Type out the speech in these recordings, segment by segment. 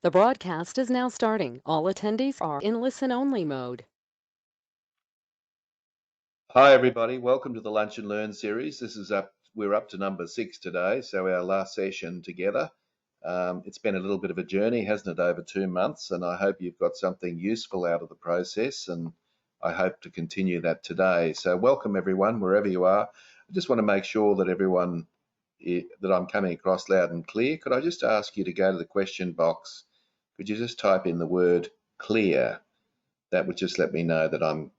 The broadcast is now starting. All attendees are in listen-only mode. Hi everybody, welcome to the Lunch and Learn series. We're up to number 6 today, so our last session together. It's been a little bit of a journey, hasn't it, over 2 months, and I hope you've got something useful out of the process, and I hope to continue that today. So welcome everyone, wherever you are. I just want to make sure that that I'm coming across loud and clear. Could I just ask you to go to the question box? Could you just type in the word clear? That would just let me know that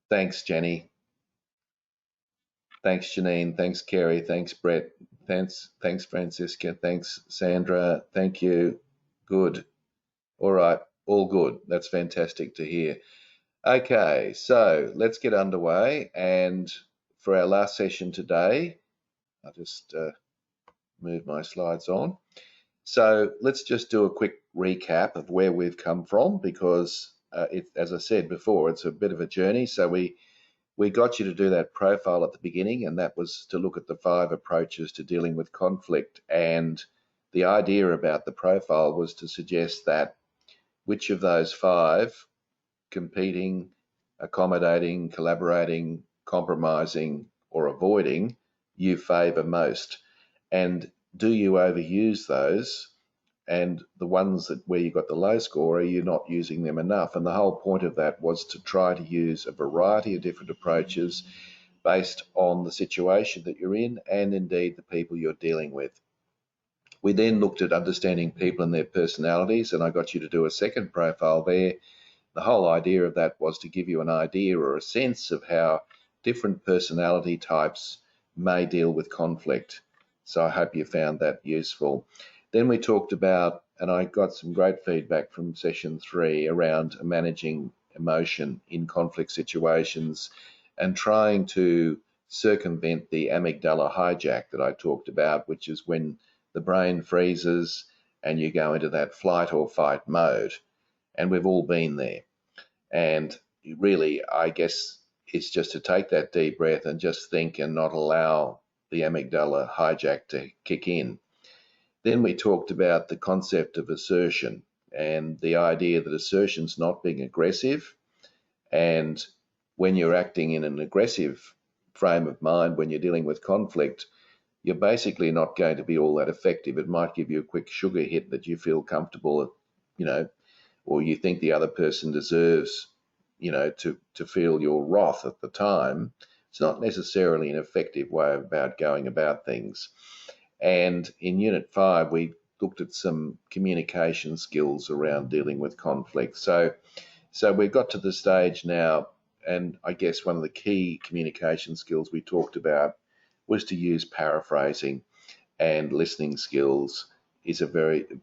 thanks Jenny. Thanks, Janine. Thanks, Kerry. Thanks, Brett. Thanks, Francisca. Thanks, Sandra. Thank you. Good. All right. All good. That's fantastic to hear. Okay, so let's get underway. And for our last session today, I'll just move my slides on. So let's just do a quick recap of where we've come from because, as I said before, it's a bit of a journey. So we got you to do that profile at the beginning, and that was to look at the 5 approaches to dealing with conflict. And the idea about the profile was to suggest that which of those 5, competing, accommodating, collaborating, compromising, or avoiding, you favour most. And do you overuse those? And the ones where you got the low score, are you not using them enough? And the whole point of that was to try to use a variety of different approaches based on the situation that you're in and indeed the people you're dealing with. We then looked at understanding people and their personalities, and I got you to do a second profile there. The whole idea of that was to give you an idea or a sense of how different personality types may deal with conflict. So I hope you found that useful. Then we talked about, and I got some great feedback from session 3 around managing emotion in conflict situations and trying to circumvent the amygdala hijack that I talked about, which is when the brain freezes and you go into that flight or fight mode. And we've all been there. And really, I guess it's just to take that deep breath and just think and not allow the amygdala hijack to kick in. Then we talked about the concept of assertion and the idea that assertion's not being aggressive. And when you're acting in an aggressive frame of mind, when you're dealing with conflict, you're basically not going to be all that effective. It might give you a quick sugar hit that you feel comfortable, or you think the other person deserves, to feel your wrath at the time. It's not necessarily an effective way about going about things. And in Unit 5, we looked at some communication skills around dealing with conflict. So we've got to the stage now, and I guess one of the key communication skills we talked about was to use paraphrasing, and listening skills is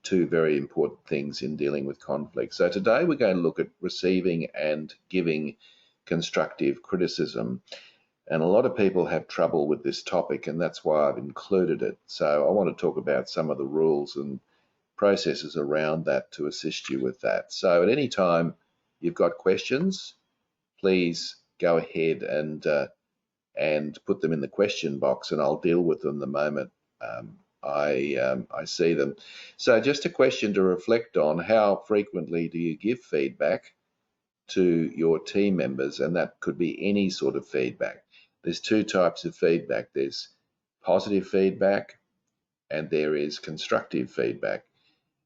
two very important things in dealing with conflict. So today we're going to look at receiving and giving constructive criticism. And a lot of people have trouble with this topic, and that's why I've included it. So I want to talk about some of the rules and processes around that to assist you with that. So at any time you've got questions, please go ahead and put them in the question box, and I'll deal with them the moment I see them. So just a question to reflect on: how frequently do you give feedback to your team members? And that could be any sort of feedback. There's 2 types of feedback. There's positive feedback and there is constructive feedback.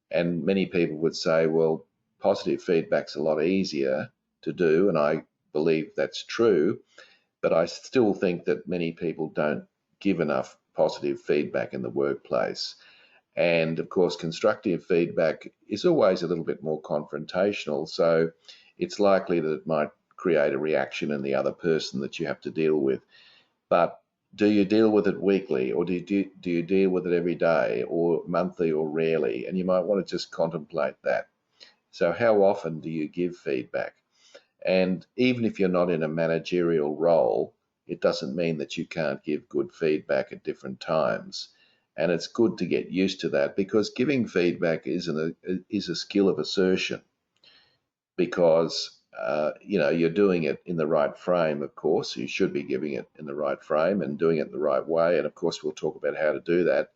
And many people would say, well, positive feedback's a lot easier to do, and I believe that's true, but I still think that many people don't give enough positive feedback in the workplace. And of course, constructive feedback is always a little bit more confrontational, so it's likely that it might create a reaction in the other person that you have to deal with. But do you deal with it weekly, or do you deal with it every day, or monthly, or rarely? And you might want to just contemplate that. So how often do you give feedback? And even if you're not in a managerial role, it doesn't mean that you can't give good feedback at different times. And it's good to get used to that, because giving feedback is a skill of assertion, because you're doing it in the right frame. Of course, you should be giving it in the right frame and doing it the right way. And of course, we'll talk about how to do that.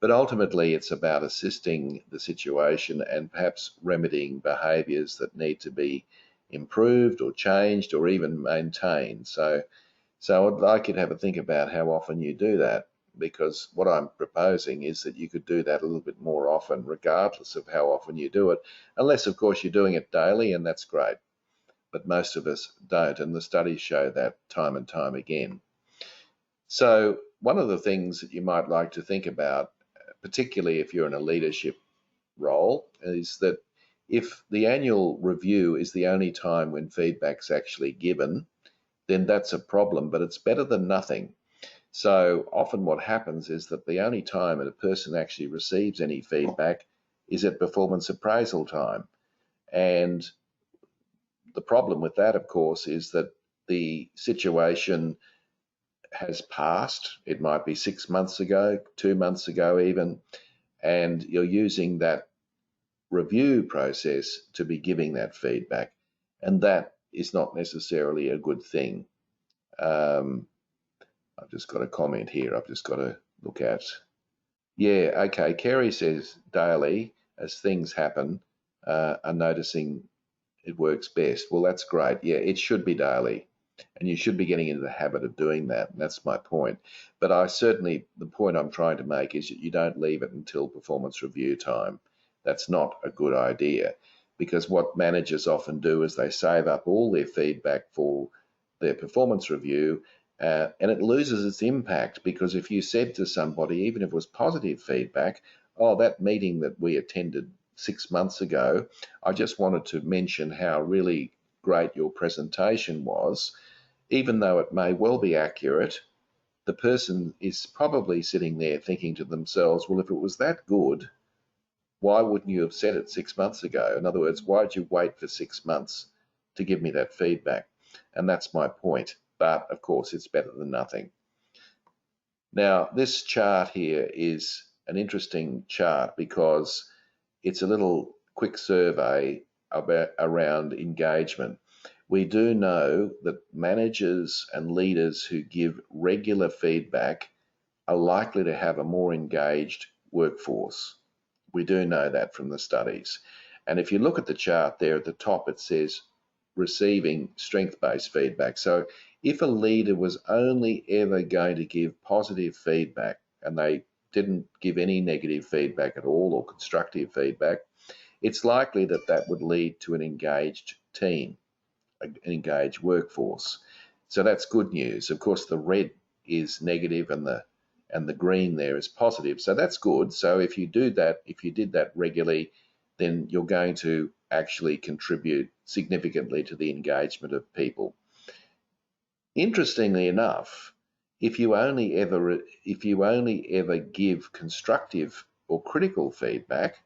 But ultimately, it's about assisting the situation and perhaps remedying behaviours that need to be improved or changed or even maintained. So I'd like you to have a think about how often you do that, because what I'm proposing is that you could do that a little bit more often, regardless of how often you do it, unless, of course, you're doing it daily, and that's great. But most of us don't, and the studies show that time and time again. So one of the things that you might like to think about, particularly if you're in a leadership role, is that if the annual review is the only time when feedback's actually given, then that's a problem, but it's better than nothing. So often what happens is that the only time that a person actually receives any feedback is at performance appraisal time. And the problem with that, of course, is that the situation has passed. It might be 6 months ago, 2 months ago even, and you're using that review process to be giving that feedback. And that is not necessarily a good thing. I've just got a comment here I've just got to look at. Yeah, okay. Kerry says daily, as things happen, are noticing it works best. Well, that's great. Yeah, it should be daily. And you should be getting into the habit of doing that. And that's my point. But the point I'm trying to make is that you don't leave it until performance review time. That's not a good idea, because what managers often do is they save up all their feedback for their performance review, and it loses its impact, because if you said to somebody, even if it was positive feedback, oh, that meeting that we attended 6 months ago, I just wanted to mention how really great your presentation was, even though it may well be accurate, the person is probably sitting there thinking to themselves, well, if it was that good, why wouldn't you have said it 6 months ago? In other words, why did you wait for 6 months to give me that feedback? And that's my point. But of course, it's better than nothing. Now, this chart here is an interesting chart because it's a little quick survey around engagement. We do know that managers and leaders who give regular feedback are likely to have a more engaged workforce. We do know that from the studies. And if you look at the chart there at the top, it says receiving strength-based feedback. So if a leader was only ever going to give positive feedback and they didn't give any negative feedback at all or constructive feedback, it's likely that that would lead to an engaged team, an engaged workforce. So that's good news. Of course, the red is negative and the green there is positive. So that's good. So if you did that regularly, then you're going to actually contribute significantly to the engagement of people. Interestingly enough, if you only ever give constructive or critical feedback,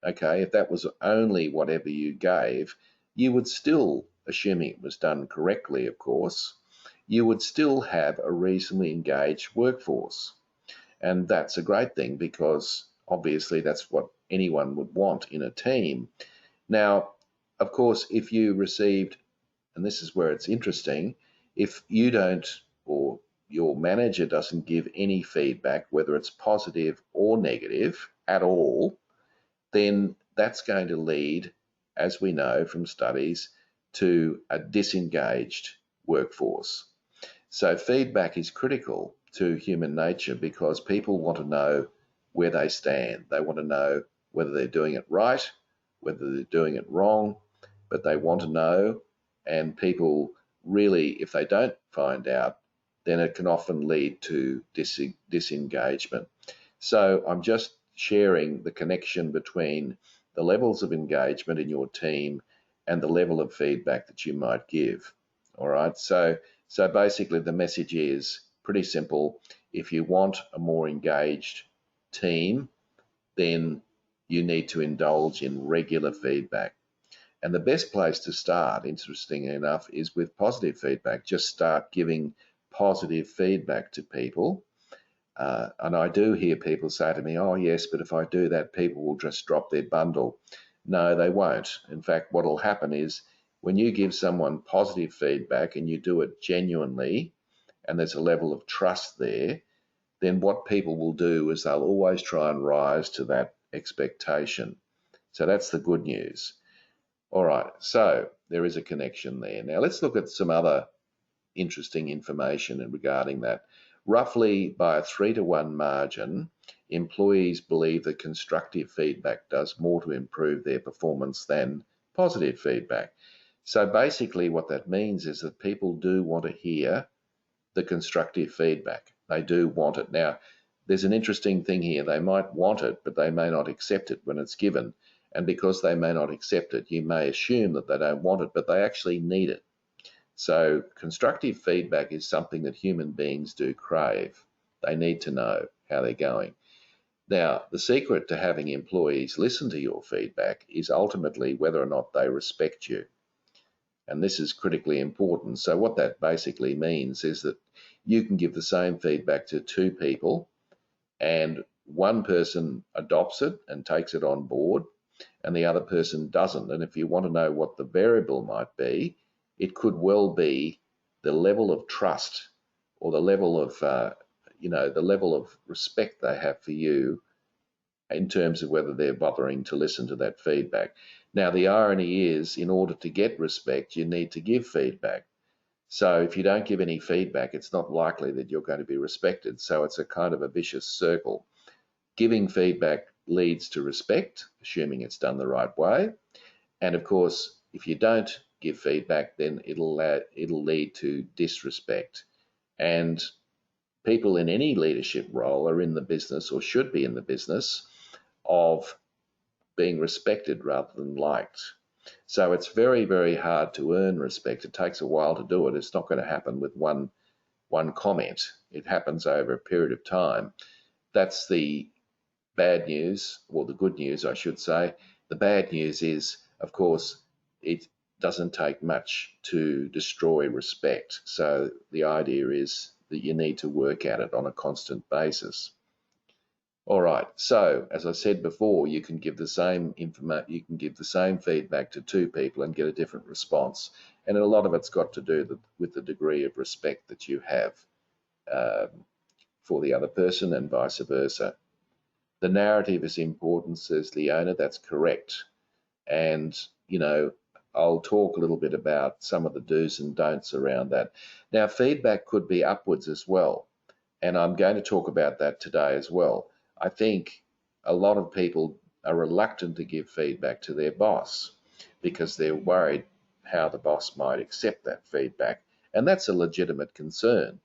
okay, if that was only whatever you gave, you would still, assuming it was done correctly, of course, you would still have a reasonably engaged workforce. And that's a great thing, because obviously that's what anyone would want in a team. Now, of course, if you received, and this is where it's interesting, if you don't, or your manager doesn't give any feedback, whether it's positive or negative at all, then that's going to lead, as we know from studies, to a disengaged workforce. So feedback is critical to human nature, because people want to know where they stand. They want to know whether they're doing it right, whether they're doing it wrong, but they want to know. And people really, if they don't find out, then it can often lead to disengagement. So I'm just sharing the connection between the levels of engagement in your team and the level of feedback that you might give. All right. So basically the message is pretty simple. If you want a more engaged team, then you need to indulge in regular feedback. And the best place to start, interestingly enough, is with positive feedback. Just start giving positive feedback to people. And I do hear people say to me, oh, yes, but if I do that, people will just drop their bundle. No, they won't. In fact, what will happen is when you give someone positive feedback and you do it genuinely, and there's a level of trust there, then what people will do is they'll always try and rise to that expectation. So that's the good news. All right, so there is a connection there. Now let's look at some other interesting information regarding that. Roughly by a 3-to-1 margin, employees believe that constructive feedback does more to improve their performance than positive feedback. So basically what that means is that people do want to hear the constructive feedback. They do want it. Now, there's an interesting thing here. They might want it, but they may not accept it when it's given. And because they may not accept it, you may assume that they don't want it, but they actually need it. So constructive feedback is something that human beings do crave. They need to know how they're going. Now, the secret to having employees listen to your feedback is ultimately whether or not they respect you. And this is critically important. So what that basically means is that you can give the same feedback to two people, and one person adopts it and takes it on board, and the other person doesn't. And if you want to know what the variable might be, it could well be the level of trust or the level of, the level of respect they have for you in terms of whether they're bothering to listen to that feedback. Now, the irony is, in order to get respect, you need to give feedback. So if you don't give any feedback, it's not likely that you're going to be respected. So it's a kind of a vicious circle. Giving feedback leads to respect, assuming it's done the right way. And of course, if you don't give feedback, then it'll lead to disrespect. And people in any leadership role are in the business, or should be in the business, of being respected rather than liked. So it's very, very hard to earn respect. It takes a while to do it. It's not going to happen with one comment. It happens over a period of time. That's the bad news, or the good news, I should say. The bad news is, of course, it doesn't take much to destroy respect. So the idea is that you need to work at it on a constant basis. All right. So as I said before, you can give the same feedback to two people and get a different response, and a lot of it's got to do with the degree of respect that you have for the other person, and vice versa. The narrative is important, says the owner. That's correct. And, I'll talk a little bit about some of the do's and don'ts around that. Now, feedback could be upwards as well. And I'm going to talk about that today as well. I think a lot of people are reluctant to give feedback to their boss because they're worried how the boss might accept that feedback. And that's a legitimate concern.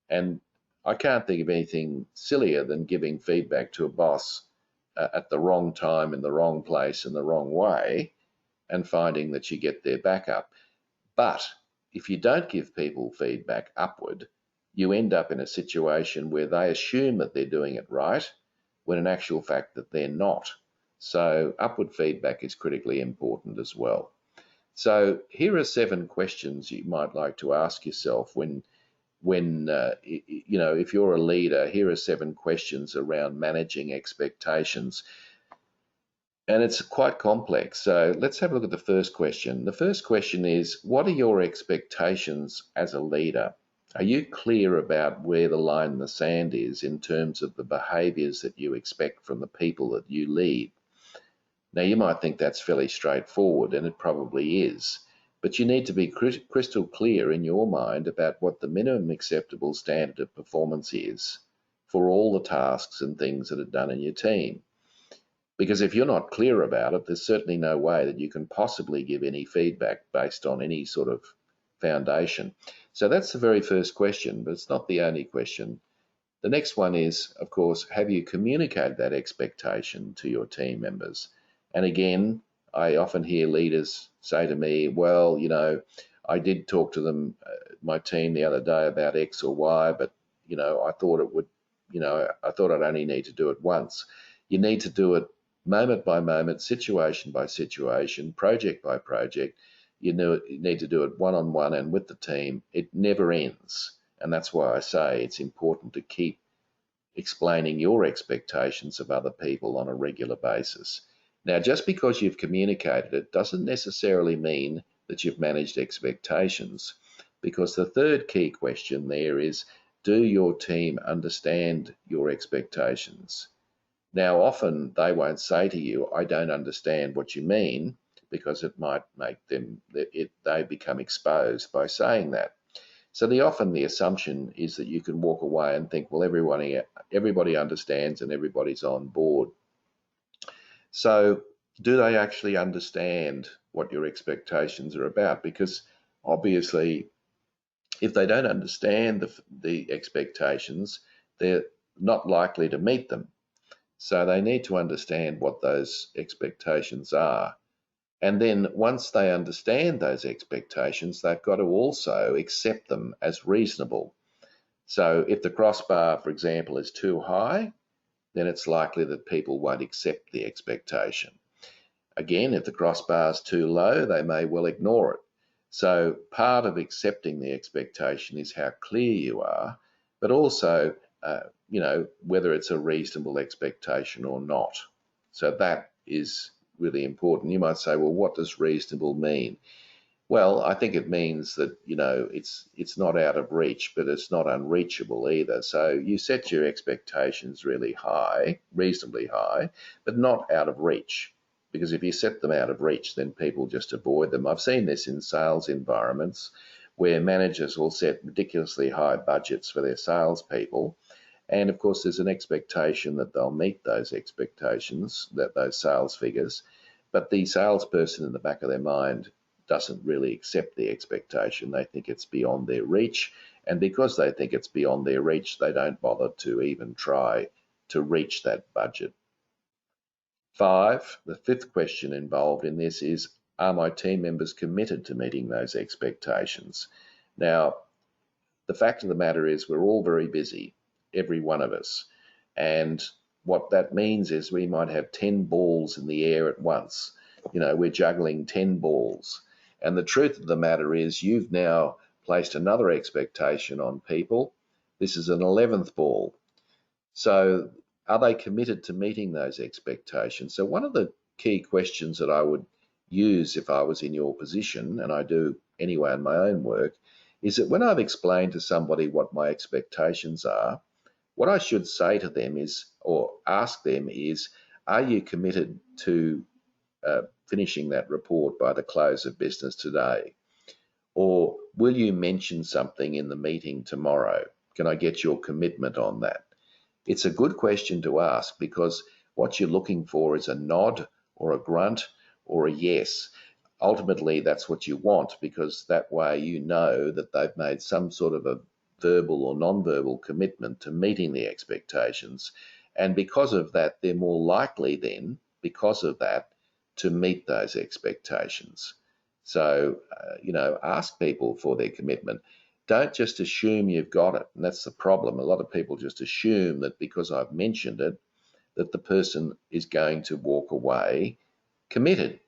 And I can't think of anything sillier than giving feedback to a boss at the wrong time, in the wrong place, in the wrong way, and finding that you get their back up. But if you don't give people feedback upward, you end up in a situation where they assume that they're doing it right, when in actual fact that they're not. So upward feedback is critically important as well. So here are 7 questions you might like to ask yourself when if you're a leader. Here are 7 questions around managing expectations. And it's quite complex. So let's have a look at the first question. The first question is, what are your expectations as a leader? Are you clear about where the line in the sand is in terms of the behaviours that you expect from the people that you lead? Now, you might think that's fairly straightforward, and it probably is. But you need to be crystal clear in your mind about what the minimum acceptable standard of performance is for all the tasks and things that are done in your team. Because if you're not clear about it, there's certainly no way that you can possibly give any feedback based on any sort of foundation. So that's the very first question, but it's not the only question. The next one is, of course, have you communicated that expectation to your team members? And again, I often hear leaders say to me, well, I did talk to them, my team the other day about X or Y, but, I thought I thought I'd only need to do it once. You need to do it moment by moment, situation by situation, project by project. You need to do it one-on-one and with the team. It never ends. And that's why I say it's important to keep explaining your expectations of other people on a regular basis. Now, just because you've communicated it doesn't necessarily mean that you've managed expectations, because the third key question there is, do your team understand your expectations? Now, often they won't say to you, I don't understand what you mean, because it might make they become exposed by saying that. So often the assumption is that you can walk away and think, well, everybody understands and everybody's on board. So do they actually understand what your expectations are about? Because obviously, if they don't understand the expectations, they're not likely to meet them. So they need to understand what those expectations are. And then once they understand those expectations, they've got to also accept them as reasonable. So if the crossbar, for example, is too high, then it's likely that people won't accept the expectation. Again, if the crossbar is too low, they may well ignore it. So part of accepting the expectation is how clear you are, but also, whether it's a reasonable expectation or not. So that is really important. You might say, well, what does reasonable mean? Well, I think it means that, it's not out of reach, but it's not unreachable either. So you set your expectations really high, reasonably high, but not out of reach. Because if you set them out of reach, then people just avoid them. I've seen this in sales environments where managers will set ridiculously high budgets for their salespeople. And of course, there's an expectation that they'll meet those expectations, those sales figures. But the salesperson in the back of their mind doesn't really accept the expectation. They think it's beyond their reach. And because they think it's beyond their reach, they don't bother to even try to reach that budget. 5, the fifth question involved in this is, are my team members committed to meeting those expectations? Now, the fact of the matter is we're all very busy, every one of us. And what that means is we might have 10 balls in the air at once. We're juggling 10 balls. And the truth of the matter is you've now placed another expectation on people. This is an 11th ball. So are they committed to meeting those expectations? So one of the key questions that I would use if I was in your position, and I do anyway in my own work, is that when I've explained to somebody what my expectations are, what I should say to them is, or ask them is, are you committed to finishing that report by the close of business today? Or will you mention something in the meeting tomorrow? Can I get your commitment on that? It's a good question to ask because what you're looking for is a nod or a grunt or a yes. Ultimately, that's what you want because that way you know that they've made some sort of a verbal or non-verbal commitment to meeting the expectations. And because of that, they're more likely then, because of that, to meet those expectations. So, ask people for their commitment. Don't just assume you've got it. And that's the problem. A lot of people just assume that because I've mentioned it, that the person is going to walk away committed.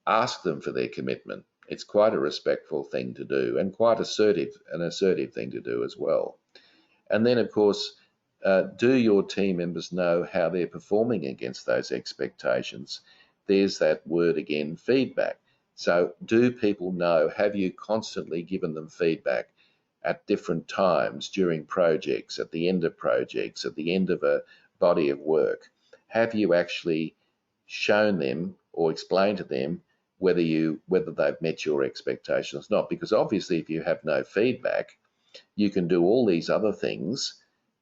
Ask them for their commitment. It's quite a respectful thing to do and quite an assertive thing to do as well. And then, of course, do your team members know how they're performing against those expectations? There's that word again, feedback. So do people know, have you constantly given them feedback at different times during projects, at the end of projects, at the end of a body of work? Have you actually shown them or explained to them whether they've met your expectations or not? Because obviously if you have no feedback, you can do all these other things,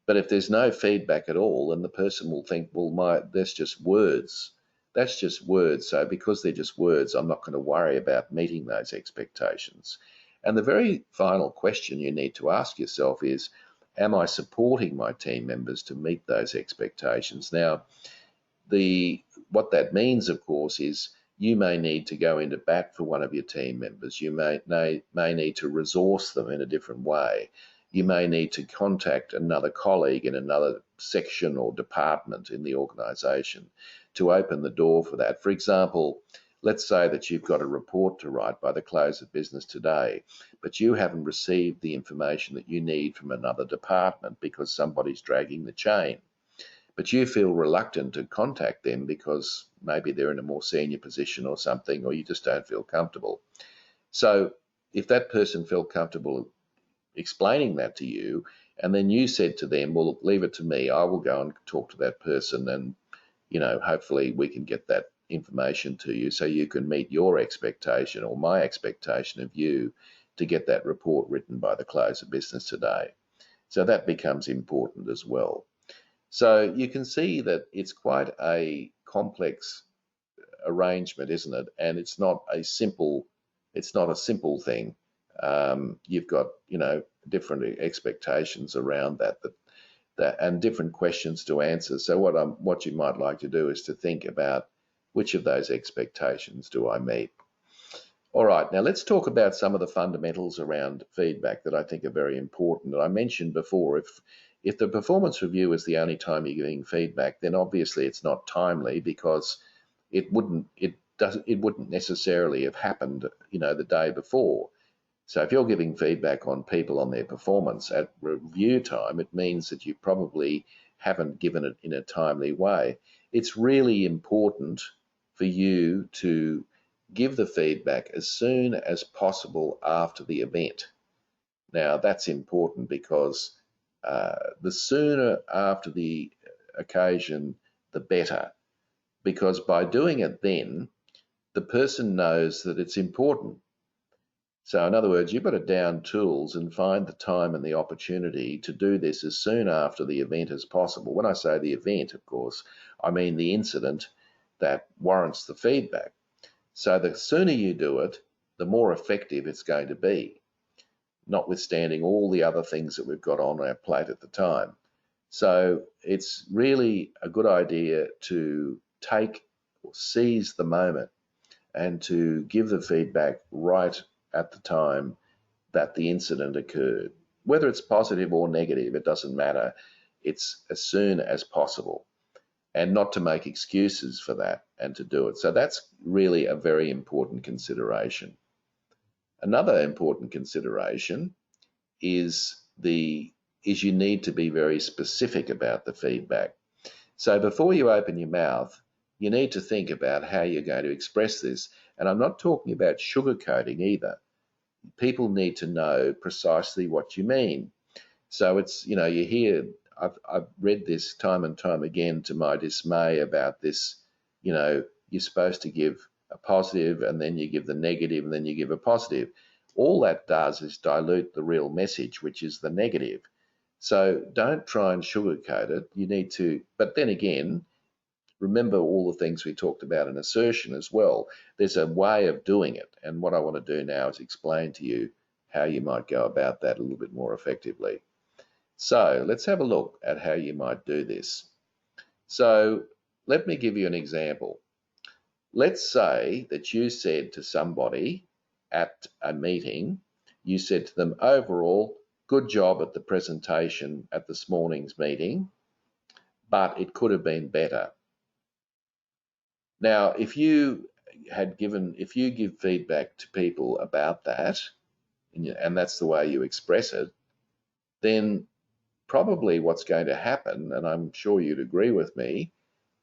but if there's no feedback at all, then the person will think, well, that's just words. That's just words. So because they're just words, I'm not going to worry about meeting those expectations. And the very final question you need to ask yourself is, am I supporting my team members to meet those expectations? Now, what that means, of course, is you may need to go into bat for one of your team members. You may need to resource them in a different way. You may need to contact another colleague in another section or department in the organisation to open the door for that. For example, let's say that you've got a report to write by the close of business today, but you haven't received the information that you need from another department because somebody's dragging the chain. But you feel reluctant to contact them because maybe they're in a more senior position or something, or you just don't feel comfortable. So if that person felt comfortable explaining that to you and then you said to them, well, look, leave it to me, I will go and talk to that person, and hopefully we can get that information to you so you can meet your expectation or my expectation of you to get that report written by the close of business today. So that becomes important as well. So you can see that it's quite a complex arrangement, isn't it? And it's not a simple thing. You've got different expectations around that and different questions to answer. So what you might like to do is to think about which of those expectations do I meet. All right, now let's talk about some of the fundamentals around feedback that I think are very important. And I mentioned before, if the performance review is the only time you're giving feedback, then obviously it's not timely, because it wouldn't necessarily have happened, the day before. So if you're giving feedback on people on their performance at review time, it means that you probably haven't given it in a timely way. It's really important for you to give the feedback as soon as possible after the event. Now, that's important because the sooner after the occasion, the better, because by doing it then, the person knows that it's important. So in other words, you've got to down tools and find the time and the opportunity to do this as soon after the event as possible. When I say the event, of course, I mean the incident that warrants the feedback. So the sooner you do it, the more effective it's going to be, notwithstanding all the other things that we've got on our plate at the time. So it's really a good idea to take or seize the moment and to give the feedback right at the time that the incident occurred. Whether it's positive or negative, it doesn't matter. It's as soon as possible, and not to make excuses for that, and to do it. So that's really a very important consideration. Another important consideration is you need to be very specific about the feedback. So before you open your mouth, you need to think about how you're going to express this. And I'm not talking about sugarcoating either. People need to know precisely what you mean. So it's, you hear, I've read this time and time again to my dismay about this, you're supposed to give a positive and then you give the negative and then you give a positive. All that does is dilute the real message, which is the negative. So don't try and sugarcoat it. You need to, but then again, remember all the things we talked about in assertion as well. There's a way of doing it. And what I want to do now is explain to you how you might go about that a little bit more effectively. So let's have a look at how you might do this. So let me give you an example. Let's say that you said to somebody at a meeting, you said to them, overall, good job at the presentation at this morning's meeting, but it could have been better. Now, if you give feedback to people about that, and that's the way you express it, then probably what's going to happen, and I'm sure you'd agree with me,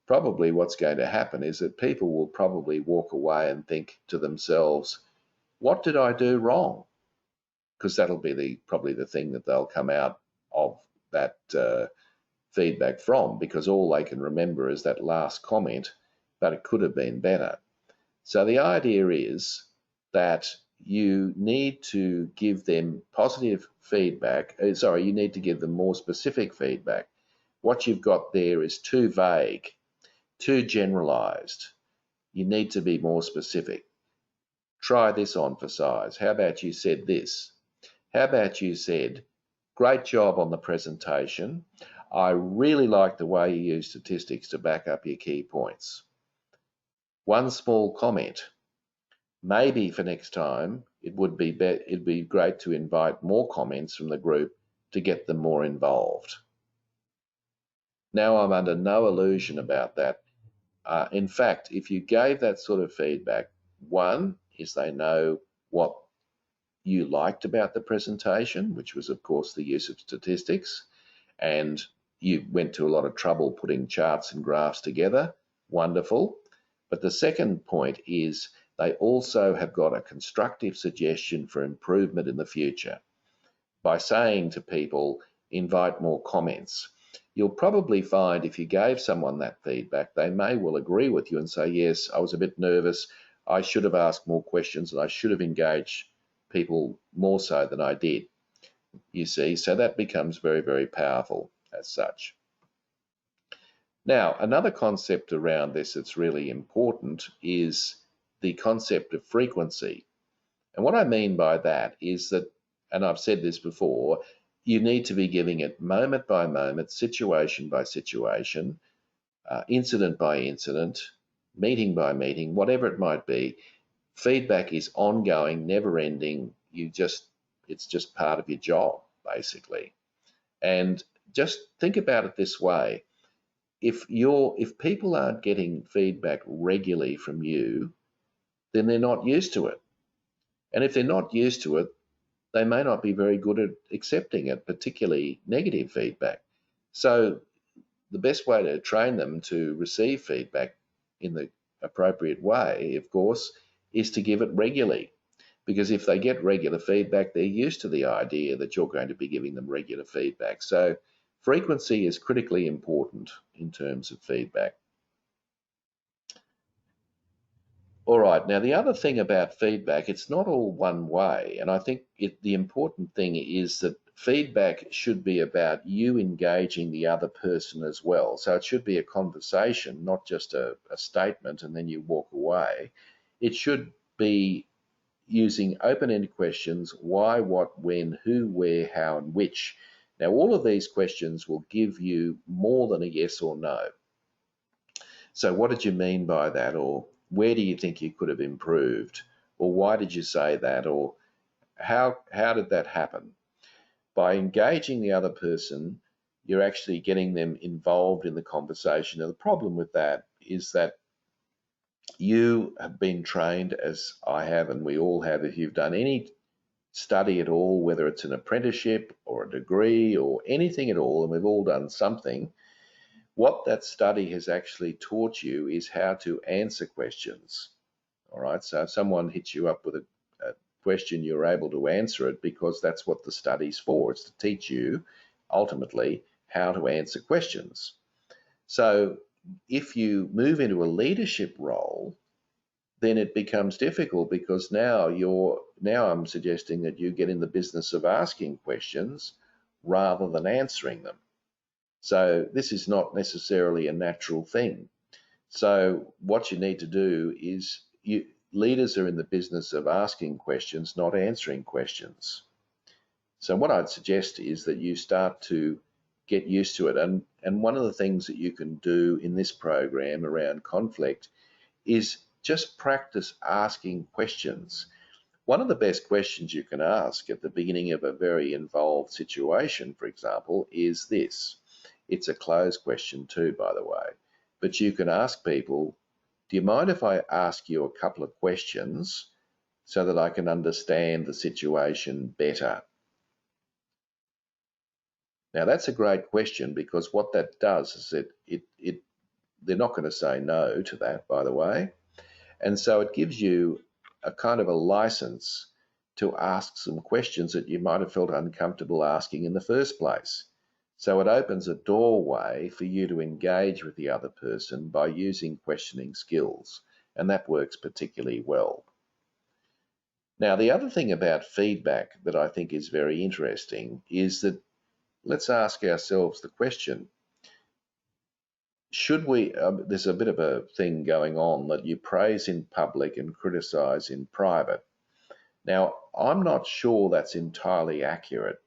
probably what's going to happen is that people will probably walk away and think to themselves, what did I do wrong? Because that'll be probably the thing that they'll come out of that feedback from, because all they can remember is that last comment, but it could have been better. So the idea is that you need to give them positive feedback. You need to give them more specific feedback. What you've got there is too vague, too generalized. You need to be more specific. Try this on for size. How about you said this? How about you said, great job on the presentation. I really like the way you use statistics to back up your key points. One small comment. Maybe for next time, it'd be great to invite more comments from the group to get them more involved. Now, I'm under no illusion about that. In fact, if you gave that sort of feedback, one is they know what you liked about the presentation, which was, of course, the use of statistics, and you went to a lot of trouble putting charts and graphs together. Wonderful. But the second point is they also have got a constructive suggestion for improvement in the future by saying to people, invite more comments. You'll probably find if you gave someone that feedback, they may well agree with you and say, yes, I was a bit nervous. I should have asked more questions and I should have engaged people more so than I did, you see. So that becomes very, very powerful as such. Now, another concept around this that's really important is the concept of frequency. And what I mean by that is that, and I've said this before, you need to be giving it moment by moment, situation by situation, incident by incident, meeting by meeting, whatever it might be. Feedback is ongoing, never ending. It's just part of your job, basically. And just think about it this way. If people aren't getting feedback regularly from you, then they're not used to it. And if they're not used to it, they may not be very good at accepting it, particularly negative feedback. So the best way to train them to receive feedback in the appropriate way, of course, is to give it regularly. Because if they get regular feedback, they're used to the idea that you're going to be giving them regular feedback. So frequency is critically important in terms of feedback. All right, now the other thing about feedback, it's not all one way. And I think the important thing is that feedback should be about you engaging the other person as well. So it should be a conversation, not just a statement and then you walk away. It should be using open-ended questions: why, what, when, who, where, how, and which. Now, all of these questions will give you more than a yes or no. So what did you mean by that? Or where do you think you could have improved? Or why did you say that? Or how did that happen? By engaging the other person, you're actually getting them involved in the conversation. Now, the problem with that is that you have been trained, as I have, and we all have, if you've done any study at all, whether it's an apprenticeship or a degree or anything at all, and we've all done something, what that study has actually taught you is how to answer questions. All right, so if someone hits you up with a question, you're able to answer it because that's what the study's for. It's to teach you ultimately how to answer questions. So if you move into a leadership role, then it becomes difficult because now I'm suggesting that you get in the business of asking questions rather than answering them. So this is not necessarily a natural thing. So what you need to do is leaders are in the business of asking questions, not answering questions. So what I'd suggest is that you start to get used to it. And one of the things that you can do in this program around conflict is just practice asking questions. One of the best questions you can ask at the beginning of a very involved situation, for example, is this. It's a closed question too, by the way. But you can ask people, do you mind if I ask you a couple of questions so that I can understand the situation better? Now that's a great question because what that does is they're not going to say no to that, by the way. And so it gives you a kind of a license to ask some questions that you might have felt uncomfortable asking in the first place. So it opens a doorway for you to engage with the other person by using questioning skills, and that works particularly well. Now, the other thing about feedback that I think is very interesting is that let's ask ourselves the question, should we, there's a bit of a thing going on that you praise in public and criticize in private. Now, I'm not sure that's entirely accurate.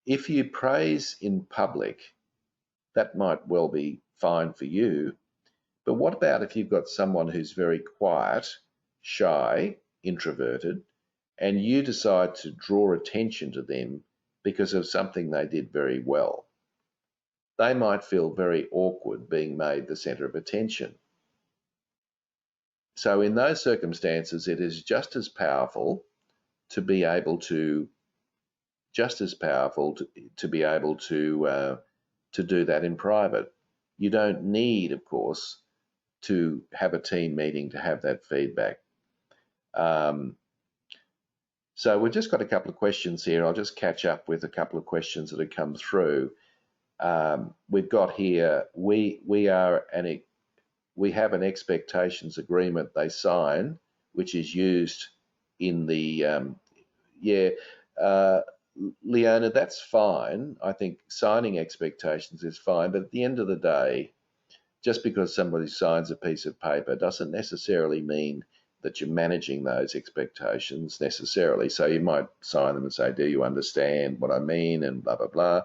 If you praise in public, that might well be fine for you. But what about if you've got someone who's very quiet, shy, introverted, and you decide to draw attention to them because of something they did very well? They might feel very awkward being made the center of attention. So in those circumstances, it is just as powerful to be able to be able to do that in private. You don't need, of course, to have a team meeting to have that feedback. Um, So we've just got a couple of questions here. I'll just catch up with a couple of questions that have come through. We've got here, we have an expectations agreement they sign, which is used in the yeah. Uh, Leona, that's fine. I think signing expectations is fine, but at the end of the day, just because somebody signs a piece of paper doesn't necessarily mean that you're managing those expectations necessarily. So you might sign them and say, do you understand what I mean? And blah, blah, blah.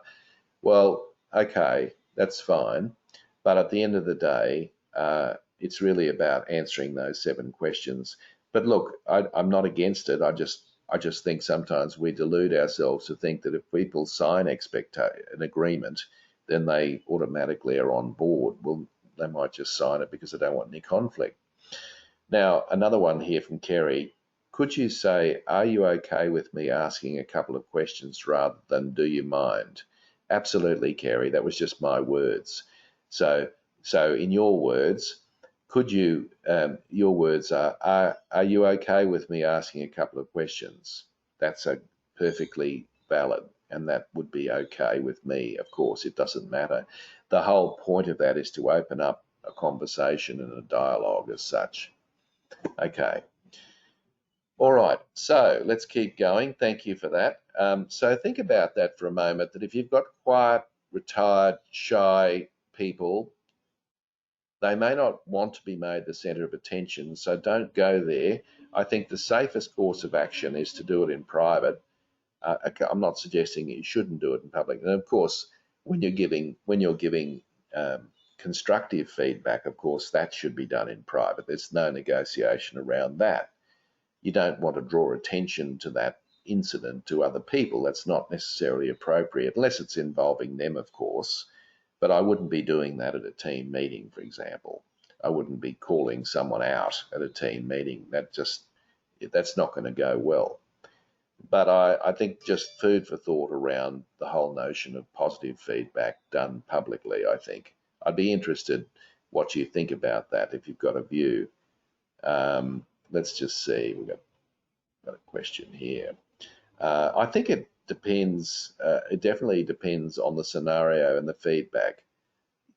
Well, okay, that's fine. But at the end of the day, it's really about answering those 7 questions. But look, I'm not against it. I just think sometimes we delude ourselves to think that if people sign an agreement, then they automatically are on board. Well, they might just sign it because they don't want any conflict. Now, another one here from Kerry. Could you say, are you okay with me asking a couple of questions rather than do you mind? Absolutely, Kerry. That was just my words. So, so in your words, could you, your words are you okay with me asking a couple of questions? That's a perfectly valid, and that would be okay with me. Of course, it doesn't matter. The whole point of that is to open up a conversation and a dialogue as such. Okay. All right. So let's keep going. Thank you for that. So think about that for a moment, that if you've got quiet, retired, shy people, they may not want to be made the centre of attention. So don't go there. I think the safest course of action is to do it in private. I'm not suggesting you shouldn't do it in public. And of course, when you're giving constructive feedback, of course, that should be done in private. There's no negotiation around that. You don't want to draw attention to that incident to other people. That's not necessarily appropriate, unless it's involving them, of course. But I wouldn't be doing that at a team meeting, for example. I wouldn't be calling someone out at a team meeting. That's not going to go well. But I think just food for thought around the whole notion of positive feedback done publicly, I think. I'd be interested what you think about that if you've got a view. Let's just see. Got a question here. I think it depends. It definitely depends on the scenario and the feedback,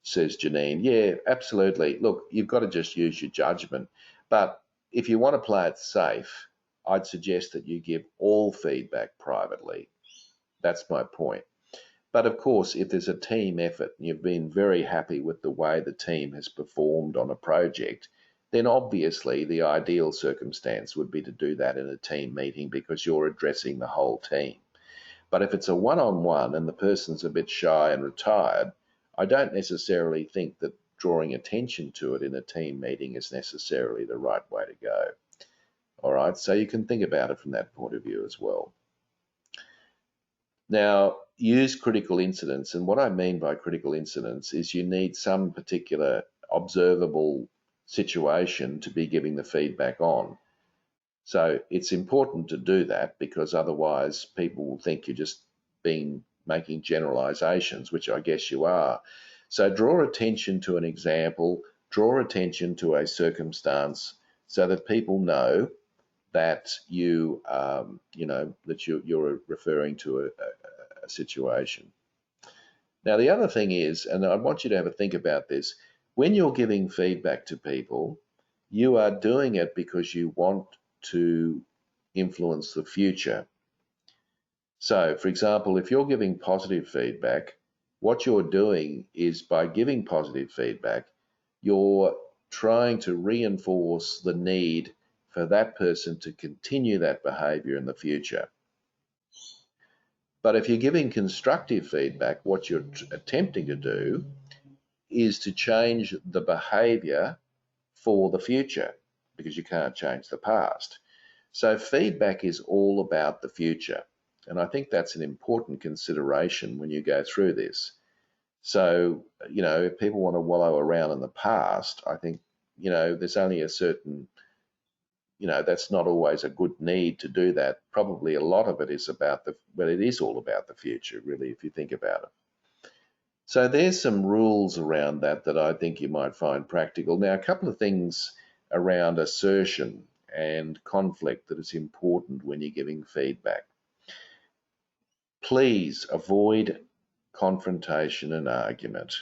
says Janine. Yeah, absolutely. Look, you've got to just use your judgment. But if you want to play it safe, I'd suggest that you give all feedback privately. That's my point. But of course, if there's a team effort and you've been very happy with the way the team has performed on a project, then obviously the ideal circumstance would be to do that in a team meeting because you're addressing the whole team. But if it's a one-on-one and the person's a bit shy and retired, I don't necessarily think that drawing attention to it in a team meeting is necessarily the right way to go. All right, so you can think about it from that point of view as well. Now, use critical incidents. And what I mean by critical incidents is you need some particular observable situation to be giving the feedback on. So it's important to do that because otherwise people will think you're just making generalizations, which I guess you are. So draw attention to an example, draw attention to a circumstance so that people know that you're referring to a situation. Now, the other thing is, and I want you to have a think about this, when you're giving feedback to people, you are doing it because you want to influence the future. So, for example, if you're giving positive feedback, what you're doing is by giving positive feedback, you're trying to reinforce the need for that person to continue that behavior in the future. But if you're giving constructive feedback, what you're attempting to do is to change the behavior for the future because you can't change the past. So feedback is all about the future. And I think that's an important consideration when you go through this. So, if people want to wallow around in the past, I think, there's only a certain, that's not always a good need to do that. Probably a lot of it is it is all about the future, really, if you think about it. So there's some rules around that I think you might find practical. Now, a couple of things around assertion and conflict that is important when you're giving feedback. Please avoid confrontation and argument.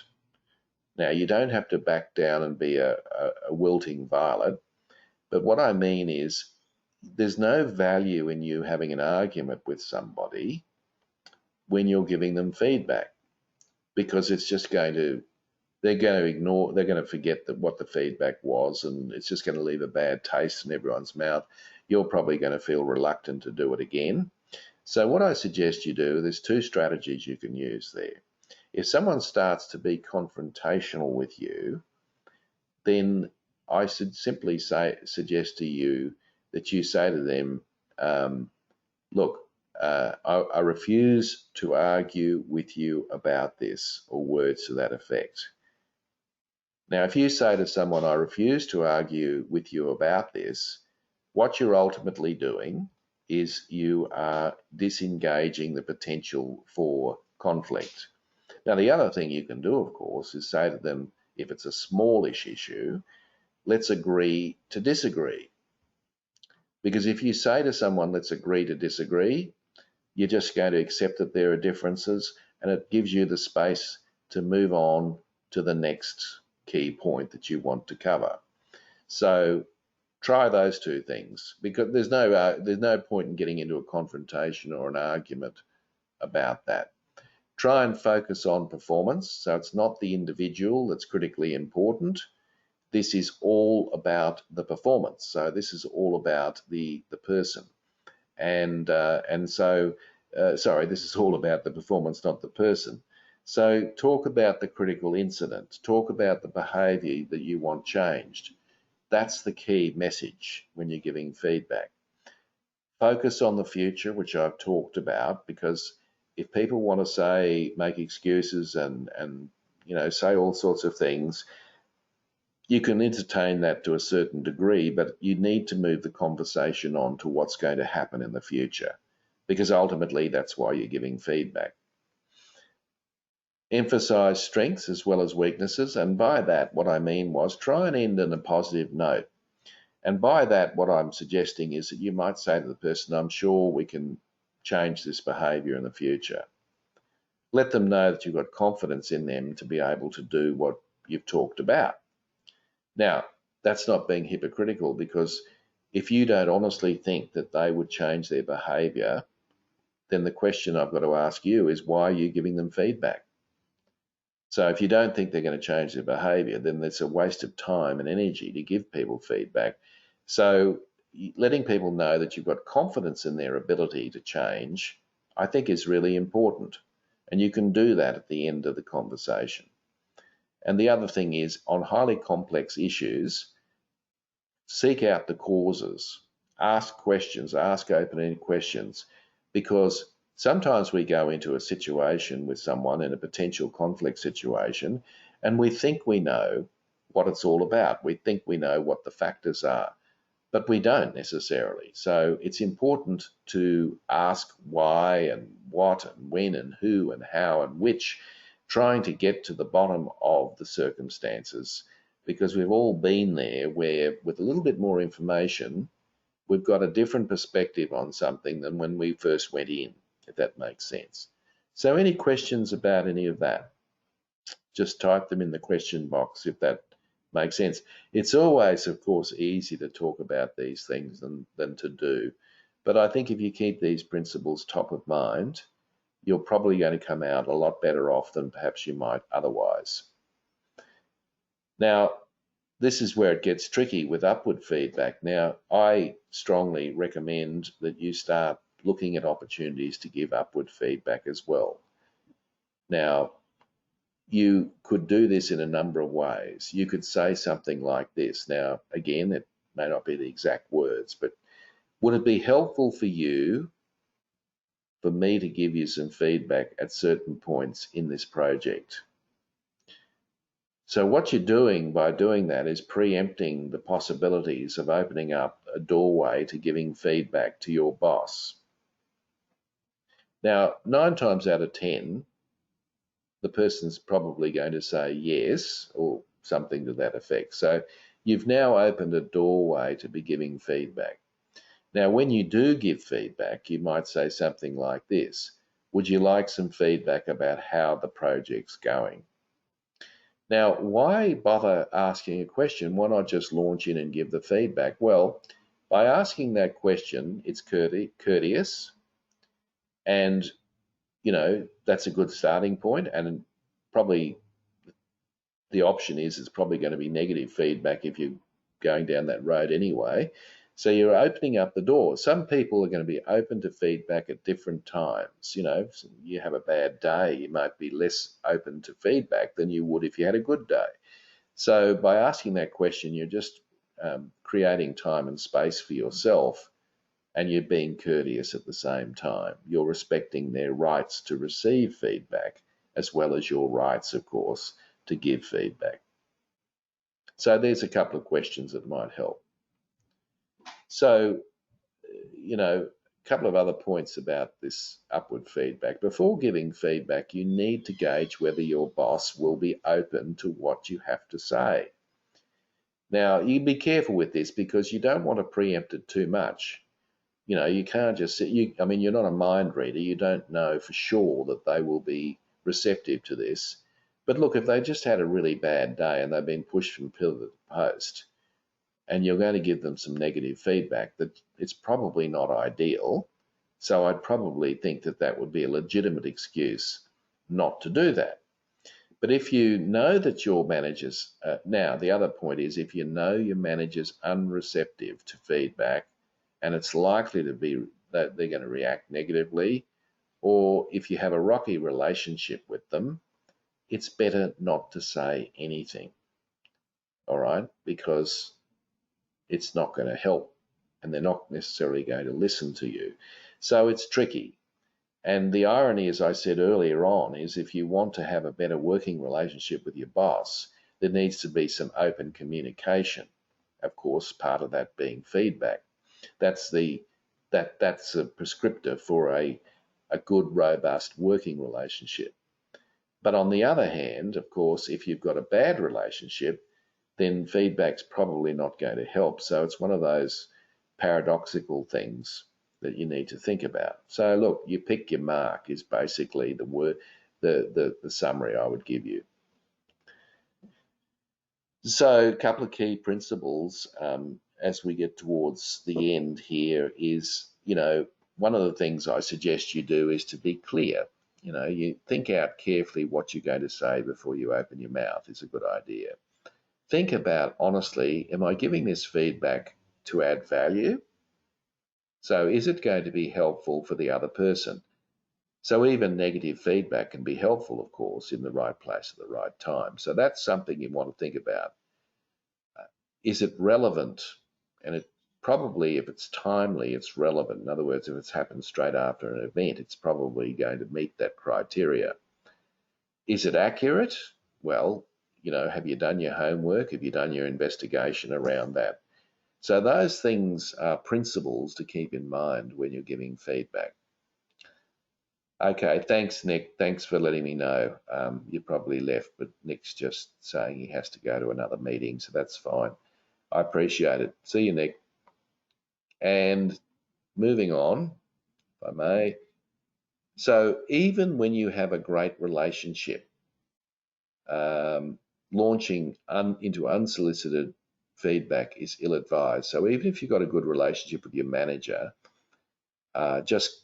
Now, you don't have to back down and be a wilting violet, but what I mean is there's no value in you having an argument with somebody when you're giving them feedback, because it's just they're going to ignore, they're going to forget that what the feedback was, and it's just going to leave a bad taste in everyone's mouth. You're probably going to feel reluctant to do it again. So what I suggest you do, there's two strategies you can use there. If someone starts to be confrontational with you, then I should simply suggest to you that you say to them, look, I refuse to argue with you about this, or words to that effect. Now, if you say to someone, I refuse to argue with you about this, what you're ultimately doing is you are disengaging the potential for conflict. Now, the other thing you can do, of course, is say to them, if it's a smallish issue, let's agree to disagree. Because if you say to someone, let's agree to disagree, you're just going to accept that there are differences, and it gives you the space to move on to the next key point that you want to cover. So try those two things, because there's no point in getting into a confrontation or an argument about that. Try and focus on performance. So it's not the individual that's critically important. This is all about the performance. So this is all about the person. Sorry, this is all about the performance, not the person. So talk about the critical incident. Talk about the behaviour that you want changed. That's the key message when you're giving feedback. Focus on the future, which I've talked about, because if people want to make excuses and say all sorts of things, you can entertain that to a certain degree, but you need to move the conversation on to what's going to happen in the future, because ultimately that's why you're giving feedback. Emphasize strengths as well as weaknesses, and by that what I mean was try and end on a positive note. And by that what I'm suggesting is that you might say to the person, I'm sure we can change this behaviour in the future. Let them know that you've got confidence in them to be able to do what you've talked about. Now, that's not being hypocritical, because if you don't honestly think that they would change their behaviour, then the question I've got to ask you is, why are you giving them feedback? So if you don't think they're going to change their behaviour, then it's a waste of time and energy to give people feedback. So letting people know that you've got confidence in their ability to change, I think, is really important. And you can do that at the end of the conversation. And the other thing is, on highly complex issues, seek out the causes, ask questions, ask open-ended questions, because sometimes we go into a situation with someone in a potential conflict situation and we think we know what it's all about. We think we know what the factors are, but we don't necessarily. So it's important to ask why and what and when and who and how and which, trying to get to the bottom of the circumstances, because we've all been there where with a little bit more information, we've got a different perspective on something than when we first went in, if that makes sense. So any questions about any of that, just type them in the question box if that makes sense. It's always, of course, easier to talk about these things than to do. But I think if you keep these principles top of mind, you're probably going to come out a lot better off than perhaps you might otherwise. Now, this is where it gets tricky with upward feedback. Now, I strongly recommend that you start looking at opportunities to give upward feedback as well. Now, you could do this in a number of ways. You could say something like this. Now, again, it may not be the exact words, but would it be helpful for you for me to give you some feedback at certain points in this project? So what you're doing by doing that is preempting the possibilities of opening up a doorway to giving feedback to your boss. Now, 9 times out of 10, the person's probably going to say yes, or something to that effect. So You've now opened a doorway to be giving feedback. Now, when you do give feedback, you might say something like this: would you like some feedback about how the project's going? Now, why bother asking a question? Why not just launch in and give the feedback? Well, by asking that question, it's courteous, and that's a good starting point. And probably the option is it's probably going to be negative feedback if you're going down that road anyway. So you're opening up the door. Some people are going to be open to feedback at different times. You have a bad day, you might be less open to feedback than you would if you had a good day. So by asking that question, you're just creating time and space for yourself, and you're being courteous at the same time. You're respecting their rights to receive feedback, as well as your rights, of course, to give feedback. So there's a couple of questions that might help. So, a couple of other points about this upward feedback. Before giving feedback, you need to gauge whether your boss will be open to what you have to say. Now, you be careful with this because you don't want to preempt it too much. You can't just sit, you're not a mind reader. You don't know for sure that they will be receptive to this. But look, if they just had a really bad day and they've been pushed from pillar to post, and you're going to give them some negative feedback, that it's probably not ideal. So I'd probably think that that would be a legitimate excuse not to do that. But if you know that your manager's, now the other point is, if you know your manager's unreceptive to feedback, and it's likely to be that they're going to react negatively, or if you have a rocky relationship with them, it's better not to say anything, all right? Because it's not going to help, and they're not necessarily going to listen to you. So it's tricky. And the irony, as I said earlier on, is if you want to have a better working relationship with your boss, there needs to be some open communication. Of course, part of that being feedback. That's a prescriptor for a good, robust working relationship. But on the other hand, of course, if you've got a bad relationship, then feedback's probably not going to help. So it's one of those paradoxical things that you need to think about. So look, you pick your mark is basically the word, the summary I would give you. So a couple of key principles as we get towards the end here is, one of the things I suggest you do is to be clear. You think out carefully what you're going to say before you open your mouth is a good idea. Think about, honestly, am I giving this feedback to add value? So is it going to be helpful for the other person? So even negative feedback can be helpful, of course, in the right place at the right time. So that's something you want to think about. Is it relevant? And it probably, if it's timely, it's relevant. In other words, if it's happened straight after an event, it's probably going to meet that criteria. Is it accurate? Well, have you done your homework? Have you done your investigation around that? So those things are principles to keep in mind when you're giving feedback. Okay, thanks, Nick. Thanks for letting me know. You probably left, but Nick's just saying he has to go to another meeting, so that's fine. I appreciate it. See you, Nick. And moving on, if I may. So even when you have a great relationship, launching into unsolicited feedback is ill-advised. So even if you've got a good relationship with your manager, just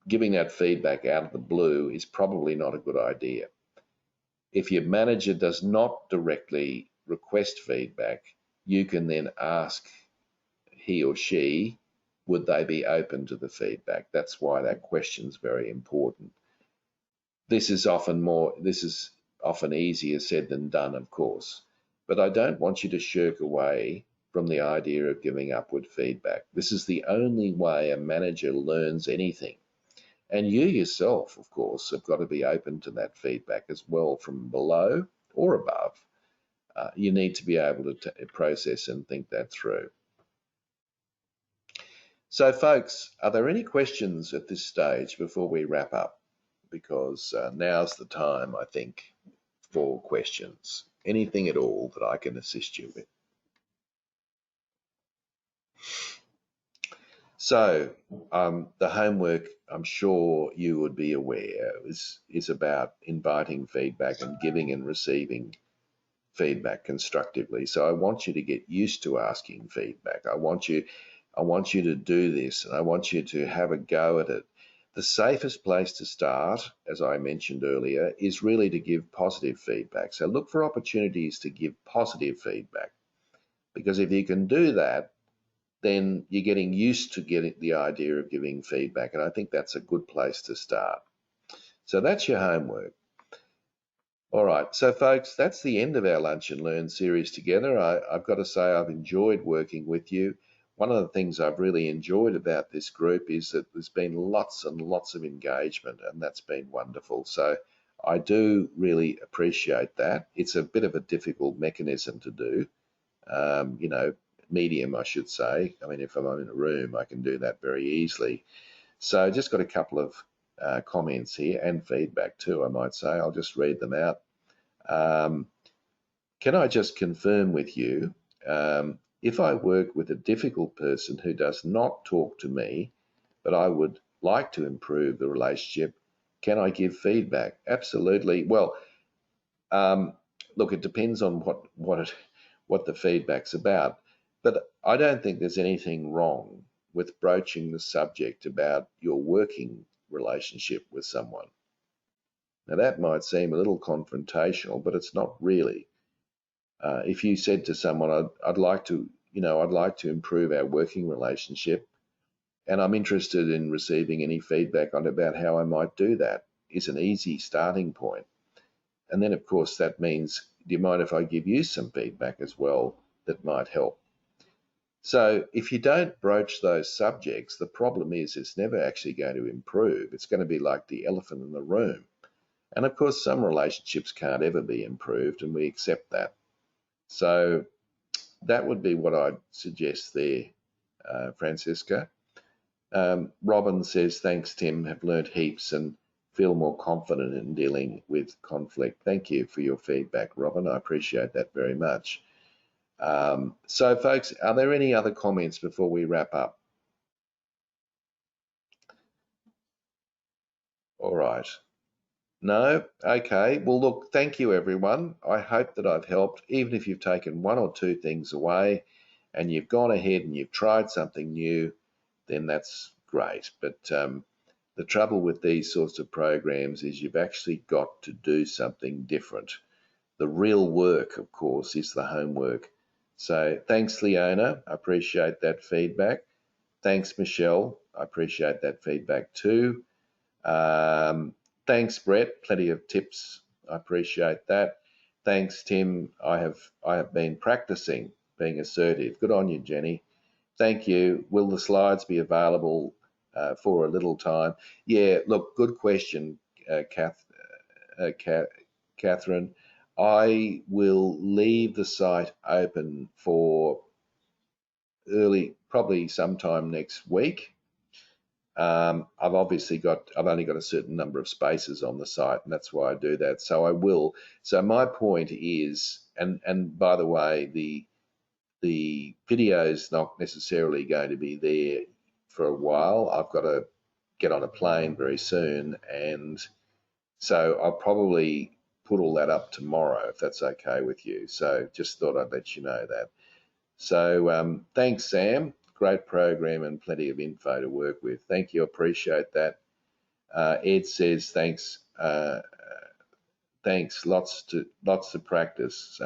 giving that feedback out of the blue is probably not a good idea. If your manager does not directly request feedback, you can then ask he or she, would they be open to the feedback? That's why that question is very important. This is often easier said than done, of course, but I don't want you to shirk away from the idea of giving upward feedback. This is the only way a manager learns anything. And you yourself, of course, have got to be open to that feedback as well from below or above. You need to be able to process and think that through. So, folks, are there any questions at this stage before we wrap up? Because now's the time, I think, for questions. Anything at all that I can assist you with. So the homework, I'm sure you would be aware, is about inviting feedback and giving and receiving feedback constructively. So I want you to get used to asking feedback. I want you to do this, and I want you to have a go at it. The safest place to start, as I mentioned earlier, is really to give positive feedback. So look for opportunities to give positive feedback, because if you can do that, then you're getting used to getting the idea of giving feedback. And I think that's a good place to start. So that's your homework. All right, so folks, that's the end of our Lunch and Learn series together. I've got to say I've enjoyed working with you. One of the things I've really enjoyed about this group is that there's been lots and lots of engagement, and that's been wonderful. So I do really appreciate that. It's a bit of a difficult mechanism to do, you know, medium, I should say. I mean, if I'm in a room, I can do that very easily. So just got a couple of comments here and feedback too, I might say. I'll just read them out. Can I just confirm with you, if I work with a difficult person who does not talk to me, but I would like to improve the relationship, can I give feedback? Absolutely. Well, look, it depends on what the feedback's about, but I don't think there's anything wrong with broaching the subject about your working relationship with someone. Now that might seem a little confrontational, but it's not really. If you said to someone, I'd like to, I'd like to improve our working relationship, and I'm interested in receiving any feedback on about how I might do that, is an easy starting point. And then, of course, that means, do you mind if I give you some feedback as well that might help? So if you don't broach those subjects, the problem is it's never actually going to improve. It's going to be like the elephant in the room. And of course, some relationships can't ever be improved, and we accept that. So that would be what I'd suggest there, Francisca. Robin says, thanks, Tim, have learnt heaps and feel more confident in dealing with conflict. Thank you for your feedback, Robin. I appreciate that very much. So, folks, are there any other comments before we wrap up? All right. No? Okay. Well, look, thank you, everyone. I hope that I've helped, even if you've taken one or two things away and you've gone ahead and you've tried something new, then that's great. But the trouble with these sorts of programs is you've actually got to do something different. The real work, of course, is the homework. So thanks, Leona. I appreciate that feedback. Thanks, Michelle. I appreciate that feedback too. Um, Thanks, Brett. Plenty of tips. I appreciate that. Thanks, Tim. I have been practicing being assertive. Good on you, Jenny. Thank you. Will the slides be available for a little time? Yeah. Look, good question, Catherine. I will leave the site open for probably sometime next week. I've only got a certain number of spaces on the site, and that's why I do that. So I will. So my point is, and by the way, the video is not necessarily going to be there for a while. I've got to get on a plane very soon, and so I'll probably put all that up tomorrow if that's okay with you. So just thought I'd let you know that. So thanks, Sam. Great program and plenty of info to work with. Thank you. Appreciate that. Ed says thanks. Thanks. Lots to practice.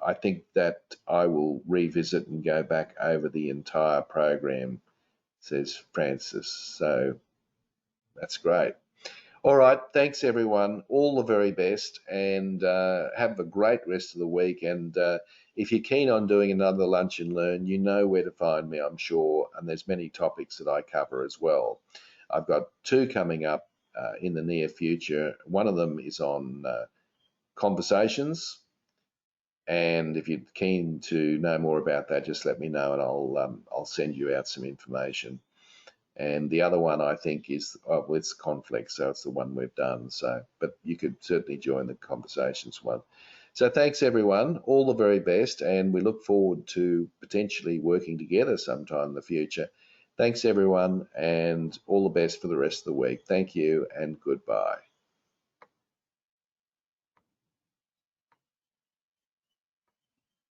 I think that I will revisit and go back over the entire program, says Francis. So that's great. All right. Thanks, everyone. All the very best, and have a great rest of the week. And if you're keen on doing another Lunch and Learn, you know where to find me, I'm sure. And there's many topics that I cover as well. I've got two coming up in the near future. One of them is on conversations. And if you're keen to know more about that, just let me know, and I'll send you out some information. And the other one I think is it's conflict, so it's the one we've done. So, but you could certainly join the conversations one. So thanks everyone, all the very best, and we look forward to potentially working together sometime in the future. Thanks everyone, and all the best for the rest of the week. Thank you and goodbye.